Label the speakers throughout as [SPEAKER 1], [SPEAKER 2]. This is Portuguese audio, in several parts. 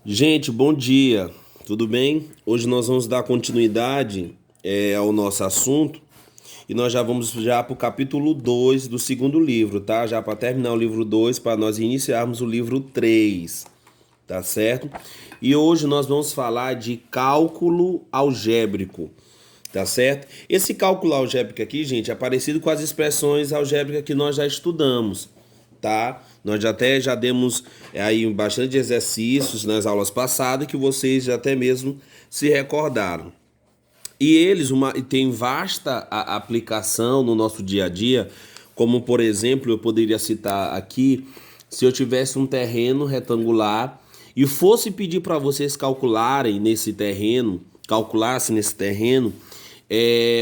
[SPEAKER 1] Gente, bom dia, tudo bem? Hoje nós vamos dar continuidade ao nosso assunto e nós já vamos para o capítulo 2 do segundo livro, tá? Já para terminar o livro 2 para nós iniciarmos o livro 3, tá certo? E hoje nós vamos falar de cálculo algébrico, tá certo? Esse cálculo algébrico aqui, gente, é parecido com as expressões algébricas que nós já estudamos, tá? Nós já demos aí bastante exercícios nas aulas passadas que vocês já até mesmo se recordaram. E eles têm vasta aplicação no nosso dia a dia, como por exemplo, eu poderia citar aqui, se eu tivesse um terreno retangular e fosse pedir para vocês calcularem nesse terreno, calculasse nesse terreno,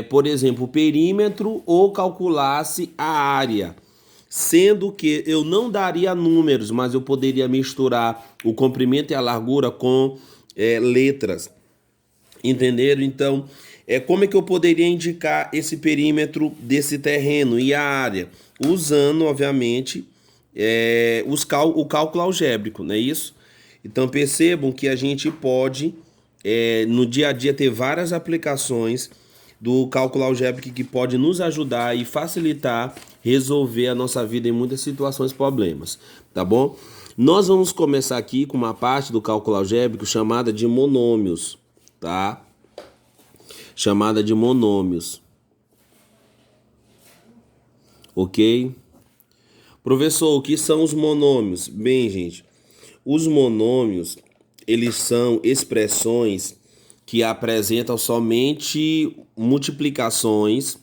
[SPEAKER 1] por exemplo, o perímetro ou calculasse a área. Sendo que eu não daria números, mas eu poderia misturar o comprimento e a largura com letras. Entenderam? Então, como é que eu poderia indicar esse perímetro desse terreno e a área? Usando, obviamente, o cálculo algébrico, não é isso? Então, percebam que a gente pode, no dia a dia, ter várias aplicações do cálculo algébrico que pode nos ajudar e facilitar resolver a nossa vida em muitas situações e problemas, tá bom? Nós vamos começar aqui com uma parte do cálculo algébrico chamada de monômios, tá? Chamada de monômios, ok? Professor, o que são os monômios? Bem, gente, os monômios, eles são expressões que apresentam somente multiplicações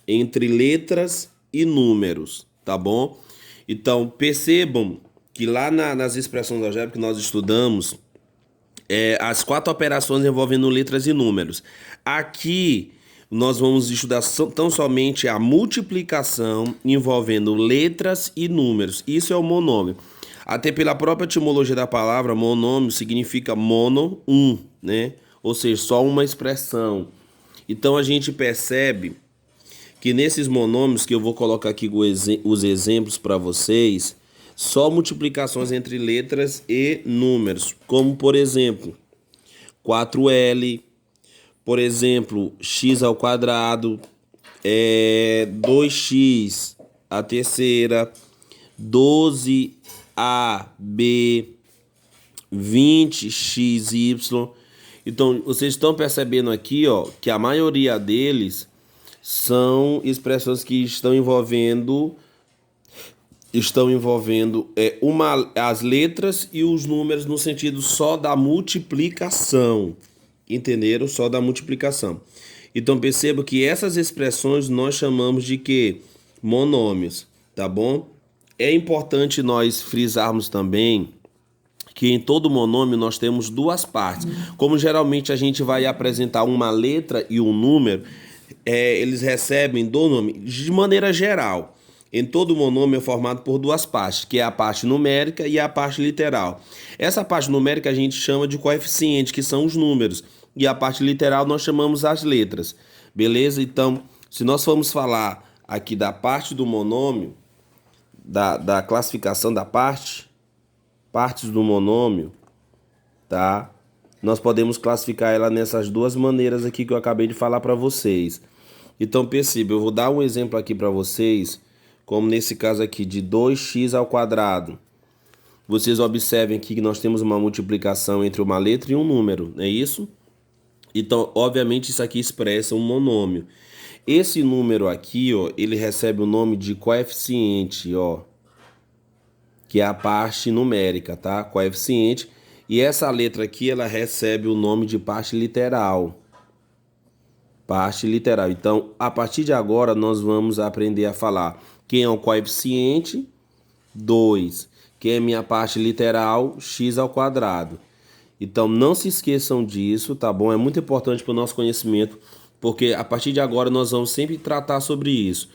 [SPEAKER 1] entre letras e números, tá bom? Então, percebam que lá nas expressões algébricas que nós estudamos, as quatro operações envolvendo letras e números. Aqui nós vamos estudar tão somente a multiplicação envolvendo letras e números. Isso é o monômio. Até pela própria etimologia da palavra, monômio significa mono, um, né? Ou seja, só uma expressão. Então a gente percebe que nesses monômios, que eu vou colocar aqui os exemplos para vocês, só multiplicações entre letras e números, como por exemplo, 4L, por exemplo, x ao quadrado, 2x a terceira, 12ab, 20xy. Então, vocês estão percebendo aqui, ó, que a maioria deles são expressões que estão envolvendo as letras e os números no sentido só da multiplicação. Entenderam? Só da multiplicação. Então perceba que essas expressões nós chamamos de quê? Monômios, tá bom? É importante nós frisarmos também que em todo monômio nós temos duas partes. Como geralmente a gente vai apresentar uma letra e um número, eles recebem do nome de maneira geral. Em todo monômio é formado por duas partes, que é a parte numérica e a parte literal. Essa parte numérica a gente chama de coeficiente, que são os números, e a parte literal nós chamamos as letras. Beleza? Então, se nós formos falar aqui da parte do monômio, da classificação da partes do monômio, tá? Nós podemos classificar ela nessas duas maneiras aqui que eu acabei de falar para vocês. Então perceba, eu vou dar um exemplo aqui para vocês, como nesse caso aqui de 2x ao quadrado. Vocês observem aqui que nós temos uma multiplicação entre uma letra e um número, não é isso? Então, obviamente, isso aqui expressa um monômio. Esse número aqui, ó, ele recebe o nome de coeficiente, ó, que é a parte numérica, tá? Coeficiente. E essa letra aqui, ela recebe o nome de parte literal. Parte literal. Então, a partir de agora, nós vamos aprender a falar quem é o coeficiente, 2. Quem é minha parte literal, x ao quadrado. Então, não se esqueçam disso, tá bom? É muito importante para o nosso conhecimento, porque a partir de agora nós vamos sempre tratar sobre isso.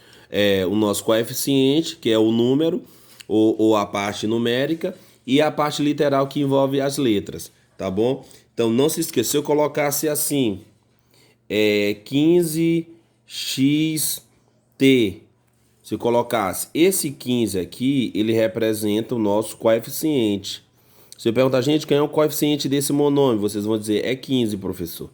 [SPEAKER 1] O nosso coeficiente, que é o número, ou a parte numérica, e a parte literal que envolve as letras, tá bom? Então não se esqueça, se eu colocasse assim, 15xt, se eu colocasse esse 15 aqui, ele representa o nosso coeficiente. Se eu perguntar, gente, quem é o coeficiente desse monômio? Vocês vão dizer, é 15, professor.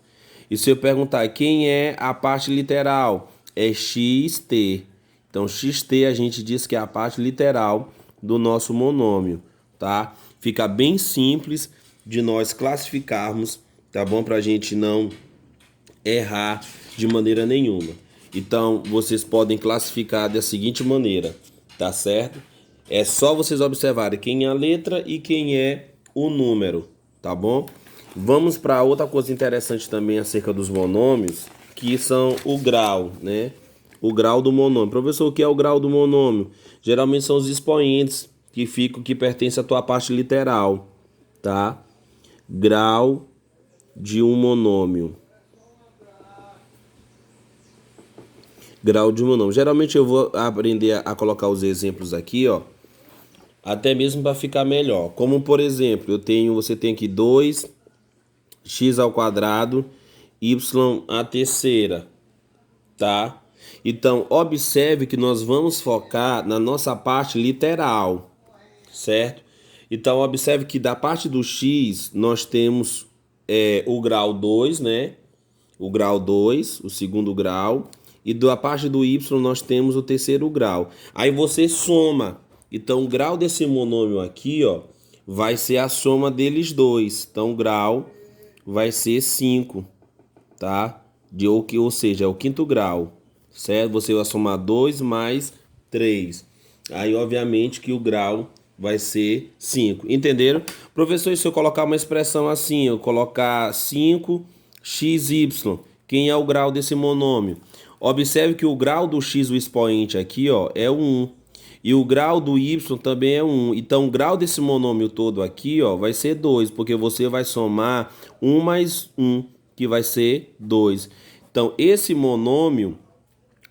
[SPEAKER 1] E se eu perguntar, quem é a parte literal? É xt. Então, xt a gente diz que é a parte literal do nosso monômio, tá? Fica bem simples de nós classificarmos, tá bom? Pra gente não errar de maneira nenhuma. Então, vocês podem classificar da seguinte maneira, tá certo? É só vocês observarem quem é a letra e quem é o número, tá bom? Vamos para outra coisa interessante também acerca dos monômios, que são o grau, né? O grau do monômio. Professor, o que é o grau do monômio? Geralmente são os expoentes que pertencem à tua parte literal, tá? Grau de um monômio. Grau de monômio. Geralmente eu vou aprender a colocar os exemplos aqui, ó, até mesmo para ficar melhor. Como por exemplo, você tem aqui 2x ao quadrado, y à terceira, tá? Então, observe que nós vamos focar na nossa parte literal, certo? Então, observe que da parte do x nós temos o grau 2, né? O grau 2, o segundo grau. E da parte do y nós temos o terceiro grau. Aí você soma. Então, o grau desse monômio aqui, ó, vai ser a soma deles dois. Então, o grau vai ser 5, tá? Ou seja, é o quinto grau, certo? Você vai somar 2 mais 3. Aí, obviamente, que o grau vai ser 5. Entenderam? Professor, e se eu colocar uma expressão assim, eu colocar 5xy, quem é o grau desse monômio? Observe que o grau do x, o expoente aqui, ó, é 1. E o grau do y também é 1. Então, o grau desse monômio todo aqui, ó, vai ser 2, porque você vai somar 1 mais 1, que vai ser 2. Então, esse monômio,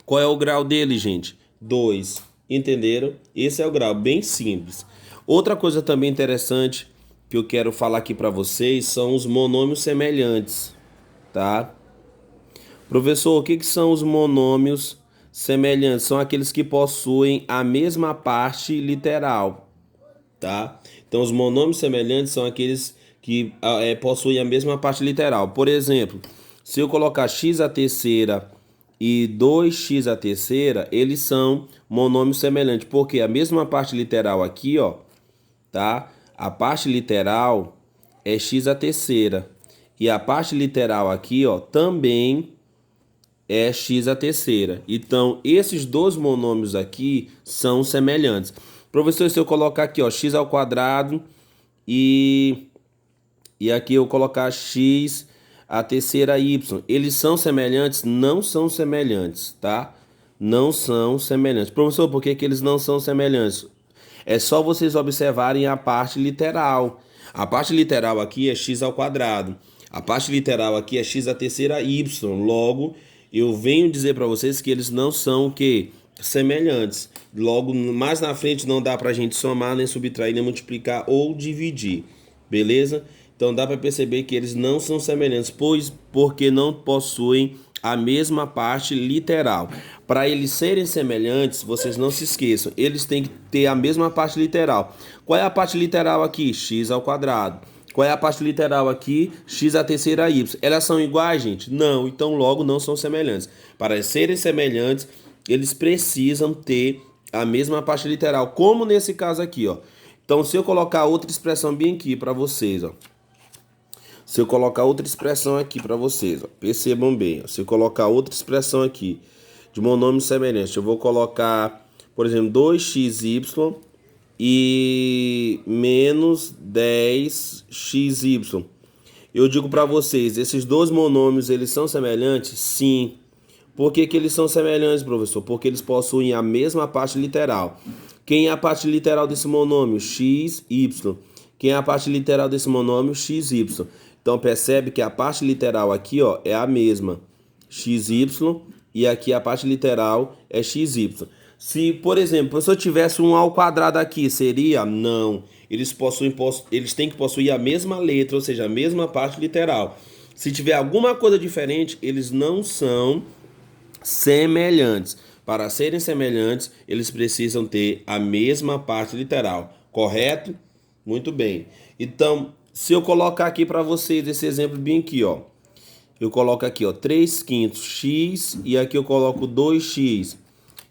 [SPEAKER 1] qual é o grau dele, gente? 2. Entenderam? Esse é o grau, bem simples. Outra coisa também interessante que eu quero falar aqui para vocês são os monômios semelhantes, tá? Professor, o que são os monômios semelhantes? São aqueles que possuem a mesma parte literal, tá? Então, os monômios semelhantes são aqueles que possuem a mesma parte literal. Por exemplo, se eu colocar x à terceira e 2x à terceira, eles são monômios semelhantes, porque a mesma parte literal aqui, ó, tá? A parte literal é x à terceira. E a parte literal aqui, ó, também é x à terceira. Então, esses dois monômios aqui são semelhantes. Professor, se eu colocar aqui, ó, x ao quadrado e aqui eu colocar x à terceira y, eles são semelhantes? Não são semelhantes, tá? Não são semelhantes. Professor, por que eles não são semelhantes? É só vocês observarem a parte literal. A parte literal aqui é x ao quadrado. A parte literal aqui é x à terceira y. Logo, eu venho dizer para vocês que eles não são o quê? Semelhantes. Logo, mais na frente não dá para a gente somar, nem subtrair, nem multiplicar ou dividir. Beleza? Então dá para perceber que eles não são semelhantes, porque não possuem a mesma parte literal. Para eles serem semelhantes, vocês não se esqueçam, eles têm que ter a mesma parte literal. Qual é a parte literal aqui? X ao quadrado. Qual é a parte literal aqui? X à terceira y. Elas são iguais, gente? Não, então logo não são semelhantes. Para serem semelhantes, eles precisam ter a mesma parte literal, como nesse caso aqui, ó. Então, se eu colocar outra expressão bem aqui para vocês, ó. Se eu colocar outra expressão aqui para vocês, ó, percebam bem, ó, se eu colocar outra expressão aqui de monômio semelhante, eu vou colocar, por exemplo, 2xy e menos 10xy. Eu digo para vocês, esses dois monômios, eles são semelhantes? Sim. Por que eles são semelhantes, professor? Porque eles possuem a mesma parte literal. Quem é a parte literal desse monômio? X, y. Quem é a parte literal desse monômio? X, y. Então, percebe que a parte literal aqui, ó, é a mesma, xy, e aqui a parte literal é xy. Se, por exemplo, se eu tivesse um ao quadrado aqui, seria? Não. Eles têm que possuir a mesma letra, ou seja, a mesma parte literal. Se tiver alguma coisa diferente, eles não são semelhantes. Para serem semelhantes, eles precisam ter a mesma parte literal, correto? Muito bem. Então, se eu colocar aqui para vocês esse exemplo bem aqui, ó. Eu coloco aqui, ó, 3/5 x e aqui eu coloco 2x.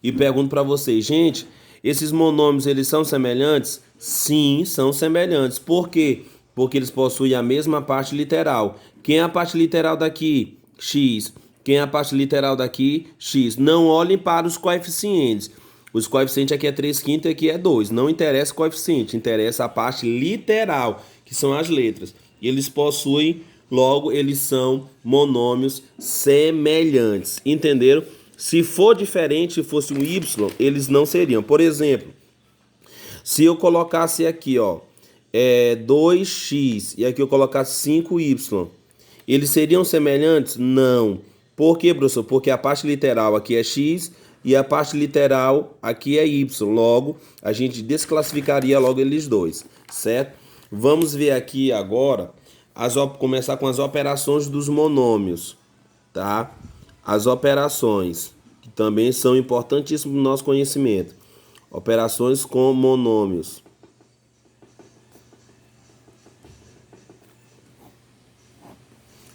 [SPEAKER 1] E pergunto para vocês, gente, esses monômios, eles são semelhantes? Sim, são semelhantes. Por quê? Porque eles possuem a mesma parte literal. Quem é a parte literal daqui? X. Quem é a parte literal daqui? X. Não olhem para os coeficientes. Os coeficientes aqui é 3/5 e aqui é 2. Não interessa o coeficiente, interessa a parte literal, que são as letras. E eles possuem, logo, eles são monômios semelhantes. Entenderam? Se for diferente, se fosse um y, eles não seriam. Por exemplo, se eu colocasse aqui, ó, 2x e aqui eu colocasse 5y, eles seriam semelhantes? Não. Por quê, professor? Porque a parte literal aqui é x e a parte literal aqui é y. Logo, a gente desclassificaria logo eles dois, certo? Vamos ver aqui agora, começar com as operações dos monômios, tá? As operações, que também são importantíssimas no nosso conhecimento. Operações com monômios.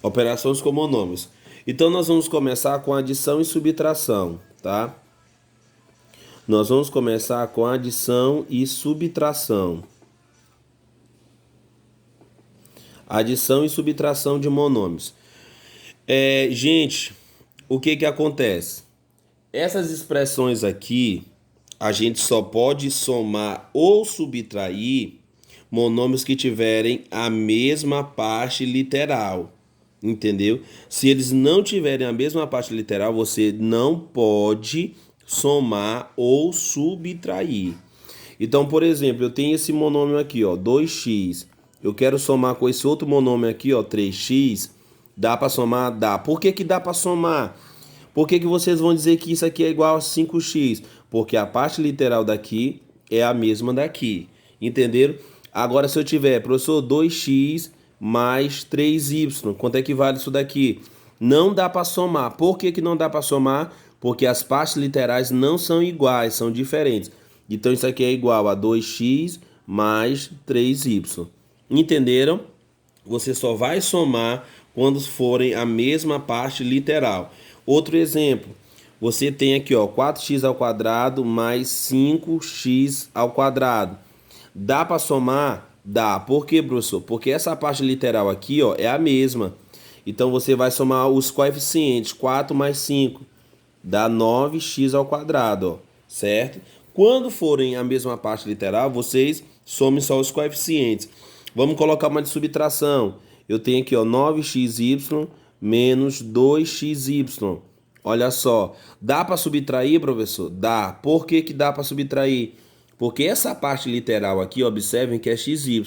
[SPEAKER 1] Operações com monômios. Então, nós vamos começar com adição e subtração, tá? Nós vamos começar com adição e subtração. Adição e subtração de monômios. Gente, o que acontece? Essas expressões aqui, a gente só pode somar ou subtrair monômios que tiverem a mesma parte literal. Entendeu? Se eles não tiverem a mesma parte literal, você não pode somar ou subtrair. Então, por exemplo, eu tenho esse monômio aqui, ó, 2x. Eu quero somar com esse outro monômio aqui, ó, 3x. Dá para somar? Dá. Por que dá para somar? Por que vocês vão dizer que isso aqui é igual a 5x? Porque a parte literal daqui é a mesma daqui. Entenderam? Agora, se eu tiver, professor, 2x mais 3y, quanto é que vale isso daqui? Não dá para somar. Por que não dá para somar? Porque as partes literais não são iguais, são diferentes. Então, isso aqui é igual a 2x mais 3y. Entenderam? Você só vai somar quando forem a mesma parte literal. Outro exemplo, você tem aqui, ó, 4x ao quadrado mais 5x ao quadrado. Dá para somar? Dá. Por quê, professor? Porque essa parte literal aqui, ó, é a mesma. Então, você vai somar os coeficientes. 4 mais 5 dá 9x ao quadrado, ó, certo? Quando forem a mesma parte literal, vocês somem só os coeficientes. Vamos colocar uma de subtração. Eu tenho aqui, ó, 9xy menos 2xy. Olha só. Dá para subtrair, professor? Dá. Por que dá para subtrair? Porque essa parte literal aqui, observem que é xy.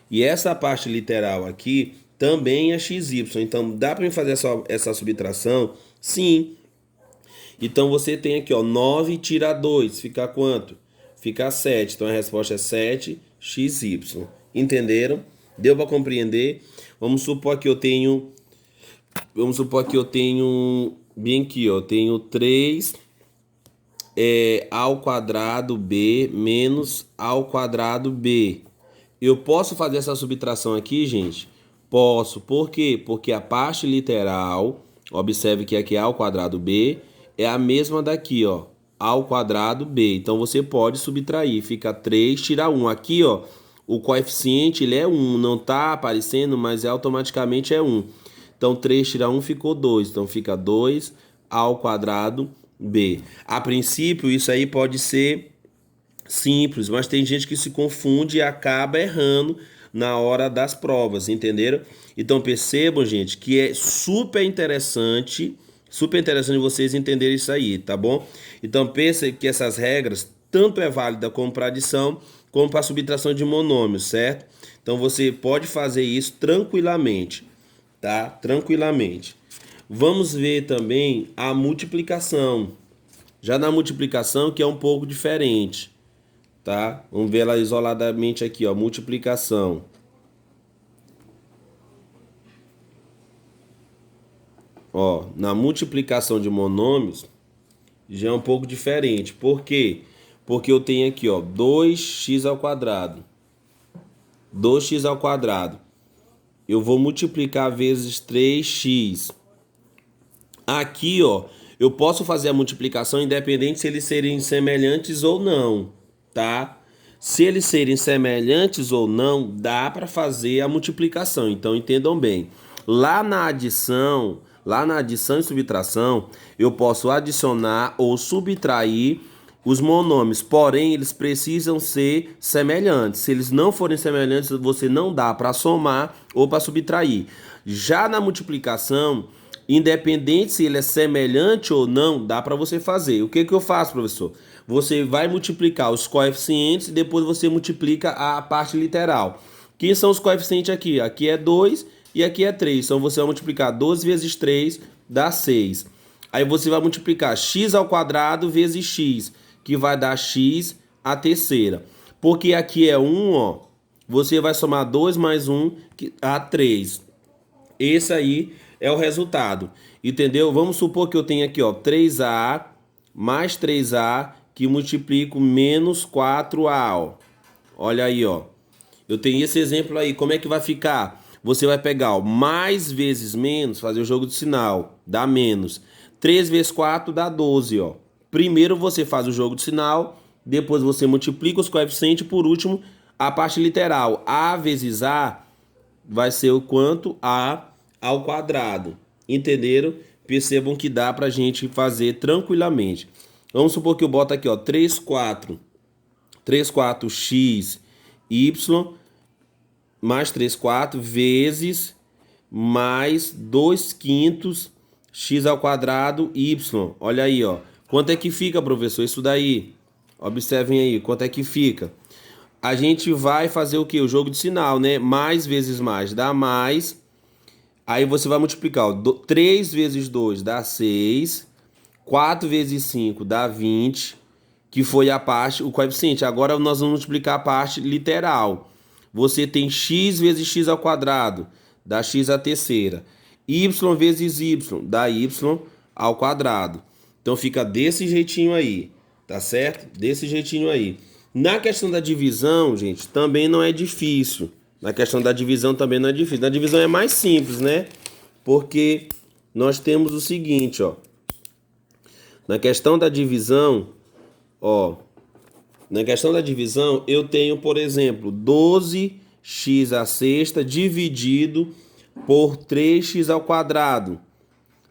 [SPEAKER 1] E essa parte literal aqui também é xy. Então, dá para fazer essa subtração? Sim. Então, você tem aqui, ó, 9 tira 2. Fica quanto? Fica 7. Então, a resposta é 7xy. Entenderam? Deu para compreender? Vamos supor que eu tenho... Bem aqui, ó. Eu tenho 3... ao quadrado b menos ao quadrado b. Eu posso fazer essa subtração aqui, gente? Posso. Por quê? Porque a parte literal, observe que aqui é ao quadrado b, é a mesma daqui, ó, ao quadrado b. Então, você pode subtrair. Fica 3, tira 1. Aqui, ó, o coeficiente ele é 1. Não está aparecendo, mas automaticamente é 1. Então, 3 tira 1 ficou 2. Então, fica 2 ao quadrado b. A princípio, isso aí pode ser simples, mas tem gente que se confunde e acaba errando na hora das provas, entenderam? Então percebam, gente, que é super interessante vocês entenderem isso aí, tá bom? Então pensa que essas regras tanto é válida como para adição, como para subtração de monômios, certo? Então você pode fazer isso tranquilamente, tá? Tranquilamente. Vamos ver também a multiplicação. Já na multiplicação, que é um pouco diferente, tá? Vamos ver ela isoladamente aqui, ó, multiplicação. Ó, na multiplicação de monômios, já é um pouco diferente. Por quê? Porque eu tenho aqui, ó, 2x ao quadrado 2x ao quadrado. Eu vou multiplicar vezes 3x. Aqui, ó, eu posso fazer a multiplicação independente se eles serem semelhantes ou não, tá? Se eles serem semelhantes ou não, dá para fazer a multiplicação. Então, entendam bem. Lá na adição e subtração, eu posso adicionar ou subtrair os monômios, porém eles precisam ser semelhantes. Se eles não forem semelhantes, você não dá para somar ou para subtrair. Já na multiplicação, independente se ele é semelhante ou não, dá para você fazer. O que que eu faço, professor? Você vai multiplicar os coeficientes e depois você multiplica a parte literal. Quem são os coeficientes aqui? Aqui é 2 e aqui é 3. Então você vai multiplicar 12 vezes 3 dá 6. Aí você vai multiplicar x ao quadrado vezes x, que vai dar x à terceira. Porque aqui é 1, ó, você vai somar 2 mais 1, que dá 3. Esse aí é o resultado, entendeu? Vamos supor que eu tenho aqui, ó, 3a mais 3a, que multiplico menos 4a, ó. Olha aí, ó. Eu tenho esse exemplo aí. Como é que vai ficar? Você vai pegar, ó, mais vezes menos, fazer o jogo de sinal, dá menos. 3 vezes 4 dá 12, ó. Primeiro você faz o jogo de sinal, depois você multiplica os coeficientes, por último, a parte literal. A vezes A vai ser o quanto? A ao quadrado. Entenderam? Percebam que dá pra gente fazer tranquilamente. Vamos supor que eu boto aqui, ó, 3,4x y mais 3,4 vezes mais 2/5 x ao quadrado y. Olha aí, ó. Quanto é que fica, professor? Isso daí. Observem aí, quanto é que fica. A gente vai fazer o quê? O jogo de sinal, né? Mais vezes mais dá mais. Aí você vai multiplicar, ó, 3 vezes 2 dá 6. 4 vezes 5 dá 20, que foi a parte, o coeficiente. Agora nós vamos multiplicar a parte literal. Você tem x vezes x ao quadrado, dá x à terceira. Y vezes y, dá y ao quadrado. Então fica desse jeitinho aí, tá certo? Desse jeitinho aí. Na questão da divisão, gente, também não é difícil. Na questão da divisão também não é difícil. Na divisão é mais simples, né? Porque nós temos o seguinte, ó. Na questão da divisão, ó, na questão da divisão, eu tenho, por exemplo, 12x à sexta dividido por 3x ao quadrado.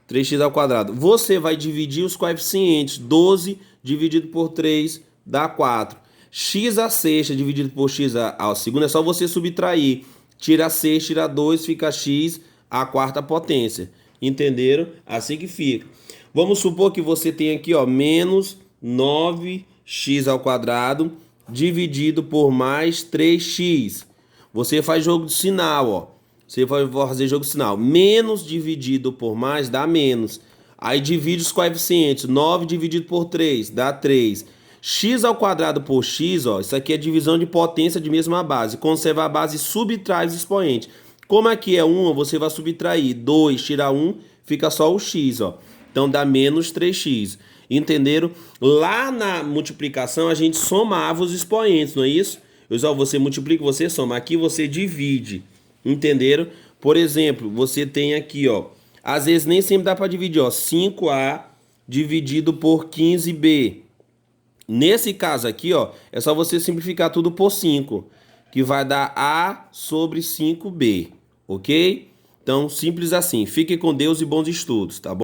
[SPEAKER 1] 3x ao quadrado. Você vai dividir os coeficientes. 12 dividido por 3 dá 4. X à sexta dividido por x à segunda é só você subtrair. Tira 6, tira 2, fica x à quarta potência. Entenderam? Assim que fica. Vamos supor que você tem aqui, ó, menos 9x ao quadrado dividido por mais 3x. Você faz jogo de sinal, ó. Você vai fazer jogo de sinal. Menos dividido por mais dá menos. Aí divide os coeficientes. 9 dividido por 3 dá 3. X ao quadrado por x, ó. Isso aqui é divisão de potência de mesma base. Conserva a base e subtrai os expoentes. Como aqui é 1, você vai subtrair. 2 tira 1, fica só o x, ó. Então dá menos 3x. Entenderam? Lá na multiplicação a gente somava os expoentes, não é isso? Você multiplica, você soma. Aqui você divide. Entenderam? Por exemplo, você tem aqui, ó. Às vezes nem sempre dá para dividir, ó. 5a dividido por 15b. Nesse caso aqui, ó, é só você simplificar tudo por 5, que vai dar a sobre 5b, ok? Então, simples assim. Fique com Deus e bons estudos, tá bom?